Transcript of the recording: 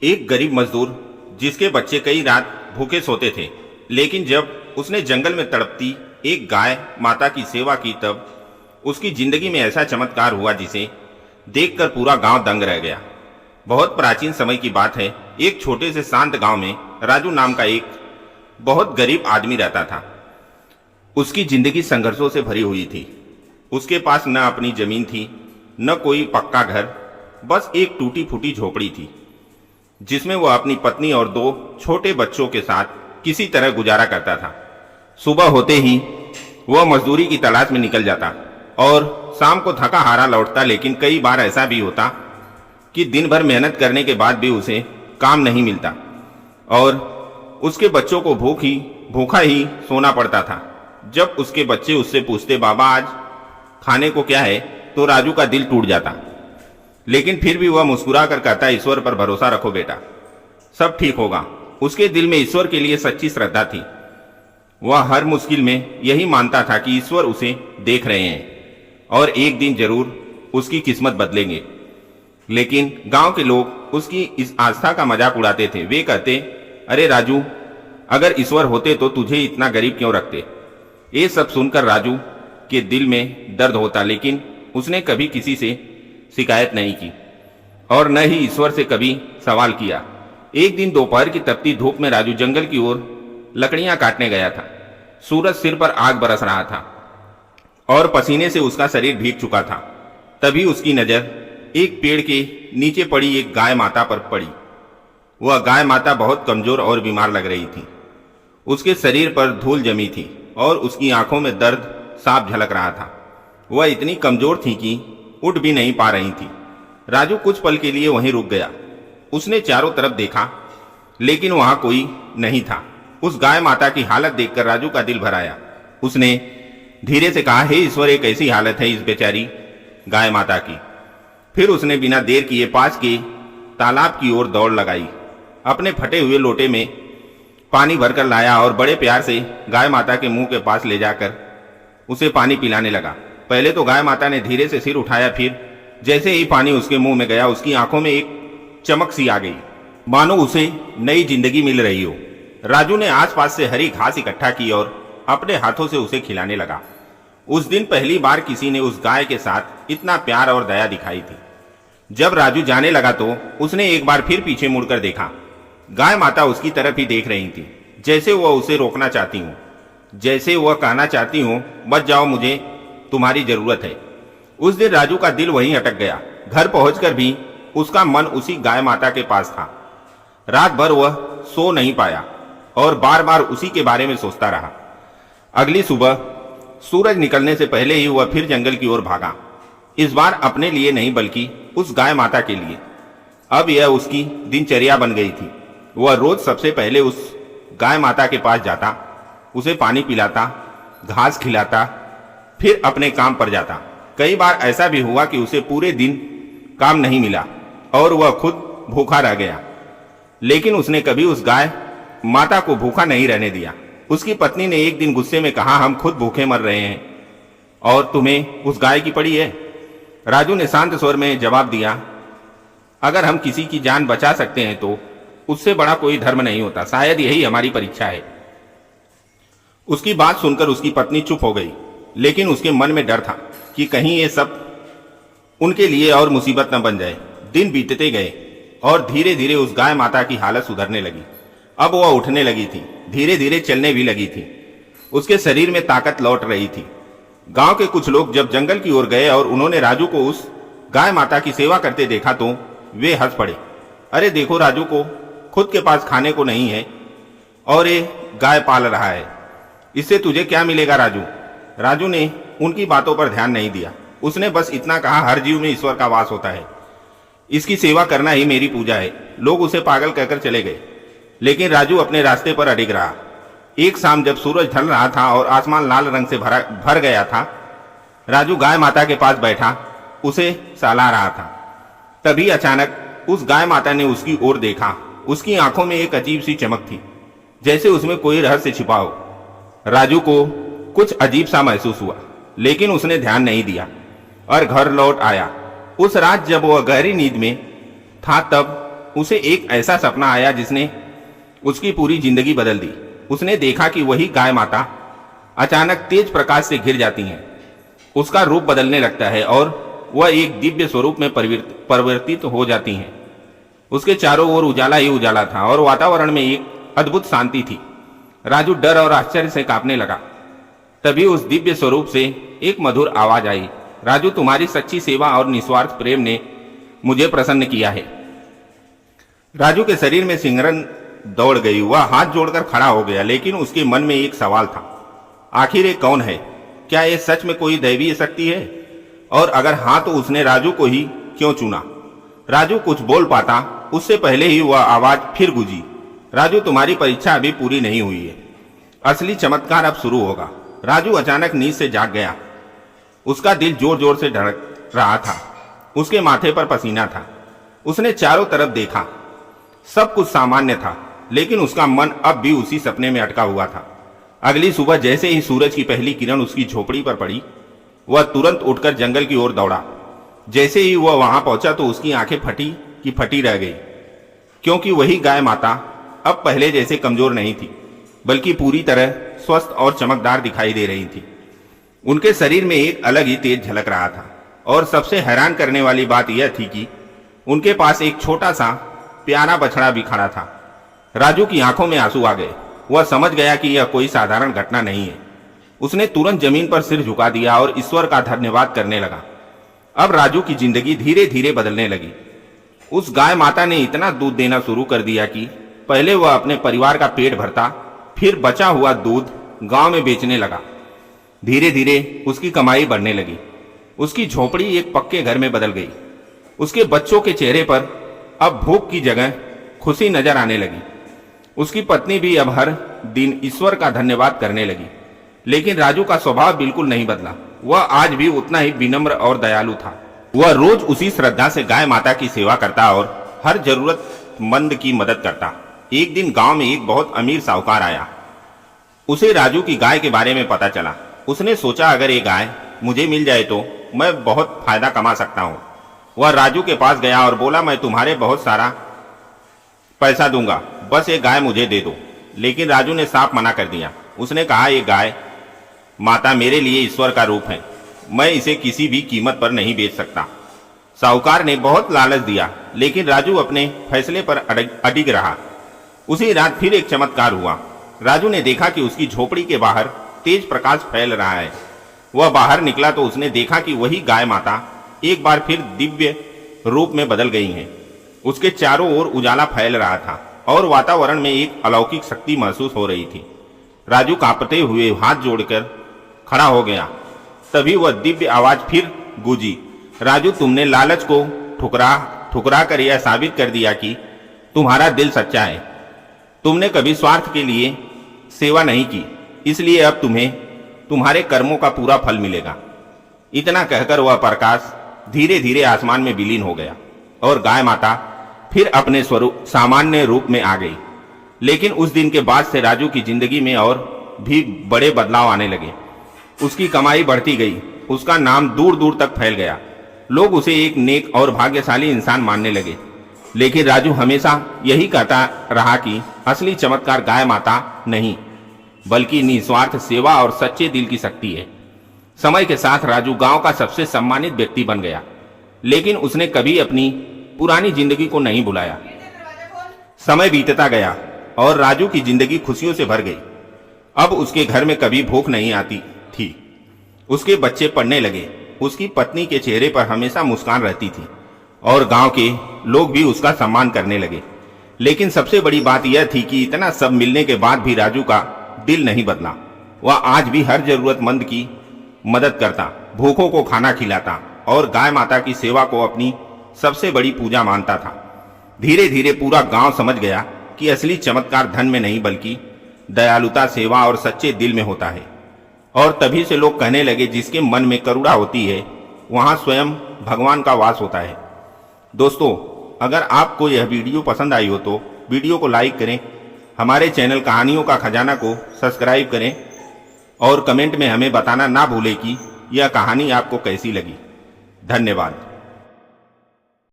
एक गरीब मजदूर जिसके बच्चे कई रात भूखे सोते थे, लेकिन जब उसने जंगल में तड़पती एक गाय माता की सेवा की तब उसकी जिंदगी में ऐसा चमत्कार हुआ जिसे देखकर पूरा गांव दंग रह गया। बहुत प्राचीन समय की बात है। एक छोटे से शांत गांव में राजू नाम का एक बहुत गरीब आदमी रहता था। उसकी जिंदगी संघर्षों से भरी हुई थी। उसके पास न अपनी जमीन थी, न कोई पक्का घर, बस एक टूटी फूटी झोपड़ी थी जिसमें वह अपनी पत्नी और 2 छोटे बच्चों के साथ किसी तरह गुजारा करता था। सुबह होते ही वह मजदूरी की तलाश में निकल जाता और शाम को थका हारा लौटता, लेकिन कई बार ऐसा भी होता कि दिन भर मेहनत करने के बाद भी उसे काम नहीं मिलता और उसके बच्चों को भूखा ही सोना पड़ता था। जब उसके बच्चे उससे पूछते, बाबा आज खाने को क्या है, तो राजू का दिल टूट जाता, लेकिन फिर भी वह मुस्कुरा कर कहता, ईश्वर पर भरोसा रखो बेटा, सब ठीक होगा। उसके दिल में ईश्वर के लिए सच्ची श्रद्धा थी। वह हर मुश्किल में यही मानता था कि ईश्वर उसे देख रहे हैं और एक दिन जरूर उसकी किस्मत बदलेंगे। लेकिन गांव के लोग उसकी इस आस्था का मजाक उड़ाते थे। वे कहते, अरे राजू, अगर ईश्वर होते तो तुझे इतना गरीब क्यों रखते। ये सब सुनकर राजू के दिल में दर्द होता, लेकिन उसने कभी किसी से शिकायत नहीं की और न ही ईश्वर से कभी सवाल किया। एक दिन दोपहर की तपती धूप में राजू जंगल की ओर लकड़ियां काटने गया था। सूरज सिर पर आग बरस रहा था और पसीने से उसका शरीर भीग चुका था। तभी उसकी नजर एक पेड़ के नीचे पड़ी एक गाय माता पर पड़ी। वह गाय माता बहुत कमजोर और बीमार लग रही थी। उसके शरीर पर धूल जमी थी और उसकी आंखों में दर्द साफ झलक रहा था। वह इतनी कमजोर थी कि उठ भी नहीं पा रही थी। राजू कुछ पल के लिए वहीं रुक गया। उसने चारों तरफ देखा, लेकिन वहां कोई नहीं था। उस गाय माता की हालत देखकर राजू का दिल भर आया। उसने धीरे से कहा, हे ईश्वर, एक ऐसी हालत है इस बेचारी गाय माता की। फिर उसने बिना देर किए पास के तालाब की ओर दौड़ लगाई। अपने फटे हुए लोटे में पानी भरकर लाया और बड़े प्यार से गाय माता के मुंह के पास ले जाकर उसे पानी पिलाने लगा। पहले तो गाय माता ने धीरे से सिर उठाया, फिर जैसे ही पानी उसके मुंह में गया उसकी आंखों में एक चमक सी आ गई, मानो उसे नई जिंदगी मिल रही हो। राजू ने आसपास से हरी घास इकट्ठा की और अपने हाथों से उसे खिलाने लगा। उस दिन पहली बार किसी ने उस गाय के साथ इतना प्यार और दया दिखाई थी। जब राजू जाने लगा तो उसने एक बार फिर पीछे मुड़कर देखा। गाय माता उसकी तरफ ही देख रही थी, जैसे वह उसे रोकना चाहती हूँ, जैसे वह कहना चाहती हूँ, बच जाओ, मुझे तुम्हारी जरूरत है। उस दिन राजू का दिल वहीं अटक गया। घर पहुंचकर भी उसका मन उसी गाय माता के पास था। रात भर वह सो नहीं पाया और बार बार उसी के बारे में सोचता रहा। अगली सुबह सूरज निकलने से पहले ही वह फिर जंगल की ओर भागा। इस बार अपने लिए नहीं, बल्कि उस गाय माता के लिए। अब यह उसकी दिनचर्या बन गई थी। वह रोज सबसे पहले उस गाय माता के पास जाता, उसे पानी पिलाता, घास खिलाता, फिर अपने काम पर जाता। कई बार ऐसा भी हुआ कि उसे पूरे दिन काम नहीं मिला और वह खुद भूखा रह गया, लेकिन उसने कभी उस गाय माता को भूखा नहीं रहने दिया। उसकी पत्नी ने एक दिन गुस्से में कहा, हम खुद भूखे मर रहे हैं और तुम्हें उस गाय की पड़ी है। राजू ने शांत स्वर में जवाब दिया, अगर हम किसी की जान बचा सकते हैं तो उससे बड़ा कोई धर्म नहीं होता। शायद यही हमारी परीक्षा है। उसकी बात सुनकर उसकी पत्नी चुप हो गई, लेकिन उसके मन में डर था कि कहीं ये सब उनके लिए और मुसीबत न बन जाए। दिन बीतते गए और धीरे धीरे उस गाय माता की हालत सुधरने लगी। अब वह उठने लगी थी, धीरे धीरे चलने भी लगी थी। उसके शरीर में ताकत लौट रही थी। गांव के कुछ लोग जब जंगल की ओर गए और उन्होंने राजू को उस गाय माता की सेवा करते देखा तो वे हंस पड़े। अरे देखो, राजू को खुद के पास खाने को नहीं है और ये गाय पाल रहा है, इससे तुझे क्या मिलेगा राजू। राजू ने उनकी बातों पर ध्यान नहीं दिया। उसने बस इतना कहा, हर जीव में ईश्वर का वास होता है, इसकी सेवा करना ही मेरी पूजा है। लोग उसे पागल कहकर चले गए, लेकिन राजू अपने रास्ते पर अडिग रहा। एक शाम जब सूरज ढल रहा था और आसमान लाल रंग से भर गया था, राजू गाय माता के पास बैठा उसे सहला रहा था। तभी अचानक उस गाय माता ने उसकी ओर देखा। उसकी आंखों में एक अजीब सी चमक थी, जैसे उसमें कोई रहस्य छिपा हो। राजू को कुछ अजीब सा महसूस हुआ, लेकिन उसने ध्यान नहीं दिया और घर लौट आया। उस रात जब वह गहरी नींद में था तब उसे एक ऐसा सपना आया जिसने उसकी पूरी जिंदगी बदल दी। उसने देखा कि वही गाय माता अचानक तेज प्रकाश से घिर जाती हैं। उसका रूप बदलने लगता है और वह एक दिव्य स्वरूप में परिवर्तित हो जाती हैं। उसके चारों ओर उजाला ही उजाला था और वातावरण में एक अद्भुत शांति थी। राजू डर और आश्चर्य से कांपने लगा। तभी उस दिव्य स्वरूप से एक मधुर आवाज आई, राजू, तुम्हारी सच्ची सेवा और निस्वार्थ प्रेम ने मुझे प्रसन्न किया है। राजू के शरीर में सिंहरन दौड़ गई। वह हाथ जोड़कर खड़ा हो गया, लेकिन उसके मन में एक सवाल था, आखिर ये कौन है? क्या ये सच में कोई दैवीय शक्ति है? और अगर हां तो उसने राजू को ही क्यों चुना? राजू कुछ बोल पाता उससे पहले ही वह आवाज फिर गूंजी, राजू, तुम्हारी परीक्षा अभी पूरी नहीं हुई है। असली चमत्कार अब शुरू होगा। राजू अचानक नींद से जाग गया। उसका दिल जोर जोर से धड़क रहा था। उसके माथे पर पसीना था। उसने चारों तरफ देखा, सब कुछ सामान्य था, लेकिन उसका मन अब भी उसी सपने में अटका हुआ था। अगली सुबह जैसे ही सूरज की पहली किरण उसकी झोपड़ी पर पड़ी, वह तुरंत उठकर जंगल की ओर दौड़ा। जैसे ही वह वहां पहुंचा तो उसकी आंखें फटी की फटी रह गई, क्योंकि वही गाय माता अब पहले जैसे कमजोर नहीं थी, बल्कि पूरी तरह स्वस्थ और चमकदार दिखाई दे रही थी। उनके शरीर में एक अलग ही तेज झलक रहा था और सबसे हैरान करने वाली बात यह थी कि उनके पास एक छोटा सा प्यारा बछड़ा भी खड़ा था। राजू की आंखों में आंसू आ गए। वह समझ गया कि यह कोई साधारण घटना नहीं है। उसने तुरंत जमीन पर सिर झुका दिया और ईश्वर का धन्यवाद करने लगा। अब राजू की जिंदगी धीरे धीरे बदलने लगी। उस गाय माता ने इतना दूध देना शुरू कर दिया कि पहले वह अपने परिवार का पेट भरता, फिर बचा हुआ दूध गांव में बेचने लगा। धीरे धीरे उसकी कमाई बढ़ने लगी। उसकी झोपड़ी एक पक्के घर में बदल गई। उसके बच्चों के चेहरे पर अब भूख की जगह खुशी नजर आने लगी। उसकी पत्नी भी अब हर दिन ईश्वर का धन्यवाद करने लगी। लेकिन राजू का स्वभाव बिल्कुल नहीं बदला। वह आज भी उतना ही विनम्र और दयालु था। वह रोज उसी श्रद्धा से गाय माता की सेवा करता और हर जरूरतमंद की मदद करता। एक दिन गांव में एक बहुत अमीर साहूकार आया। उसे राजू की गाय के बारे में पता चला। उसने सोचा, अगर ये गाय मुझे मिल जाए तो मैं बहुत फायदा कमा सकता हूं। वह राजू के पास गया और बोला, मैं तुम्हारे बहुत सारा पैसा दूंगा, बस ये गाय मुझे दे दो। लेकिन राजू ने साफ मना कर दिया। उसने कहा, ये गाय माता मेरे लिए ईश्वर का रूप है, मैं इसे किसी भी कीमत पर नहीं बेच सकता। साहूकार ने बहुत लालच दिया, लेकिन राजू अपने फैसले पर अडिग रहा। उसी रात फिर एक चमत्कार हुआ। राजू ने देखा कि उसकी झोपड़ी के बाहर तेज प्रकाश फैल रहा है। वह बाहर निकला तो उसने देखा कि वही गाय माता एक बार फिर दिव्य रूप में बदल गई हैं। उसके चारों ओर उजाला फैल रहा था और वातावरण में एक अलौकिक शक्ति महसूस हो रही थी। राजू कांपते हुए हाथ जोड़कर खड़ा हो गया। तभी वह दिव्य आवाज फिर गूंजी, राजू, तुमने लालच को ठुकरा कर यह साबित कर दिया कि तुम्हारा दिल सच्चा है। तुमने कभी स्वार्थ के लिए सेवा नहीं की, इसलिए अब तुम्हें तुम्हारे कर्मों का पूरा फल मिलेगा। इतना कहकर वह प्रकाश धीरे धीरे आसमान में विलीन हो गया और गाय माता फिर अपने स्वरूप सामान्य रूप में आ गई। लेकिन उस दिन के बाद से राजू की जिंदगी में और भी बड़े बदलाव आने लगे। उसकी कमाई बढ़ती गई। उसका नाम दूर दूर तक फैल गया। लोग उसे एक नेक और भाग्यशाली इंसान मानने लगे। लेकिन राजू हमेशा यही कहता रहा कि असली चमत्कार गाय माता नहीं, बल्कि निस्वार्थ सेवा और सच्चे दिल की शक्ति है। समय के साथ राजू गांव का सबसे सम्मानित व्यक्ति बन गया, लेकिन उसने कभी अपनी पुरानी जिंदगी को नहीं भुलाया। समय बीतता गया और राजू की जिंदगी खुशियों से भर गई। अब उसके घर में कभी भूख नहीं आती थी। उसके बच्चे पढ़ने लगे। उसकी पत्नी के चेहरे पर हमेशा मुस्कान रहती थी और गांव के लोग भी उसका सम्मान करने लगे। लेकिन सबसे बड़ी बात यह थी कि इतना सब मिलने के बाद भी राजू का दिल नहीं बदला। वह आज भी हर जरूरतमंद की मदद करता, भूखों को खाना खिलाता और गाय माता की सेवा को अपनी सबसे बड़ी पूजा मानता था। धीरे धीरे पूरा गांव समझ गया कि असली चमत्कार धन में नहीं, बल्कि दयालुता, सेवा और सच्चे दिल में होता है। और तभी से लोग कहने लगे, जिसके मन में करुणा होती है वहां स्वयं भगवान का वास होता है। दोस्तों, अगर आपको यह वीडियो पसंद आई हो तो वीडियो को लाइक करें, हमारे चैनल कहानियों का खजाना को सब्सक्राइब करें और कमेंट में हमें बताना ना भूलें कि यह कहानी आपको कैसी लगी। धन्यवाद।